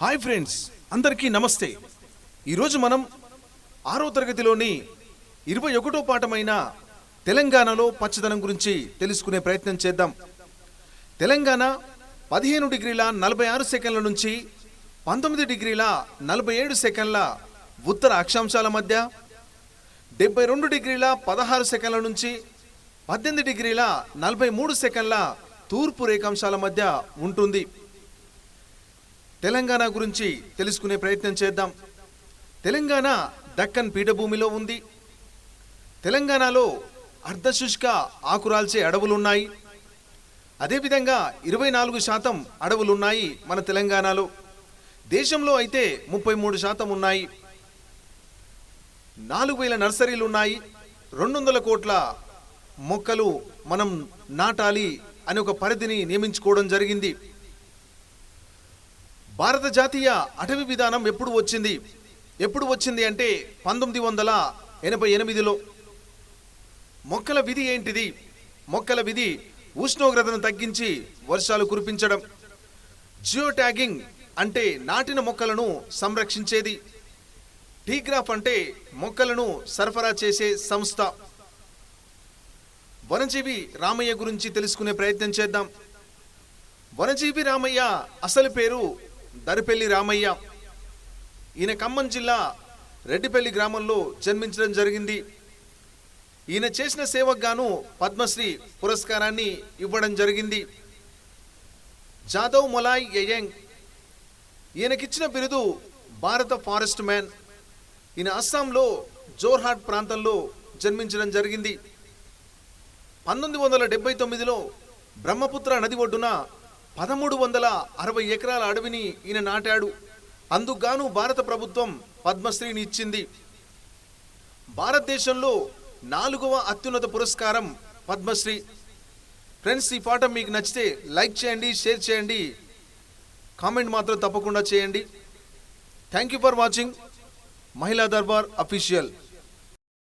Hi friends, అందరికీ నమస్తే. ఈరోజు మనం 6వ తరగతిలోని 21వ పాఠమైన తెలంగాణలో పచ్చదనం గురించి తెలుసుకునే ప్రయత్నం చేద్దాం. తెలంగాణ 15 డిగ్రీల 46 సెకండ్ల నుంచి 19 డిగ్రీల 47 సెకండ్ల ఉత్తర అక్షాంశాల మధ్య, 72 డిగ్రీల 16 సెకండ్ల నుంచి 18 డిగ్రీల 43 సెకండ్ల తూర్పు రేఖాంశాల మధ్య ఉంటుంది. తెలంగాణ గురించి తెలుసుకునే ప్రయత్నం చేద్దాం. తెలంగాణ దక్కన్ పీఠభూమిలో ఉంది. తెలంగాణలో అర్ధశుష్క ఆకురాల్చే అడవులున్నాయి. అదేవిధంగా 24% అడవులున్నాయి మన తెలంగాణలో. దేశంలో అయితే 33% ఉన్నాయి. 4000 నర్సరీలు ఉన్నాయి. 200 కోట్ల మొక్కలు మనం నాటాలి అని ఒక పరిధిని నియమించుకోవడం జరిగింది. భారత జాతీయ అటవీ విధానం ఎప్పుడు వచ్చింది అంటే 1988లో. మొక్కల విధి ఏంటిది? మొక్కల విధి ఉష్ణోగ్రతను తగ్గించి వర్షాలు కురిపించడం. జియో ట్యాగింగ్ అంటే నాటిన మొక్కలను సంరక్షించేది. టీగ్రాఫ్ అంటే మొక్కలను సరఫరా చేసే సంస్థ. వనజీవి రామయ్య గురించి తెలుసుకునే ప్రయత్నం చేద్దాం. వనజీవి రామయ్య అసలు పేరు దరిపెల్లి రామయ్య. ఈయన ఖమ్మం జిల్లా రెడ్డిపల్లి గ్రామంలో జన్మించడం జరిగింది. ఈయన చేసిన సేవకు గాను పద్మశ్రీ పురస్కారాన్ని ఇవ్వడం జరిగింది. జాదవ్ మొలాయ్ యయంగ్ ఈయనకిచ్చిన బిరుదు భారత ఫారెస్ట్ మ్యాన్. ఈయన అస్సాంలో జోర్హాట్ ప్రాంతంలో జన్మించడం జరిగింది. 1979లో బ్రహ్మపుత్ర నది ఒడ్డున 1360 ఎకరాల అడవిని ఈయన నాటాడు. అందుకుగాను భారత ప్రభుత్వం పద్మశ్రీని ఇచ్చింది. భారతదేశంలో 4వ అత్యున్నత పురస్కారం పద్మశ్రీ. ఫ్రెండ్స్, ఈ పాఠం మీకు నచ్చితే లైక్ చేయండి, షేర్ చేయండి, కామెంట్ మాత్రం తప్పకుండా చేయండి. థ్యాంక్ యూ ఫర్ వాచింగ్ మహిళా దర్బార్ అఫీషియల్.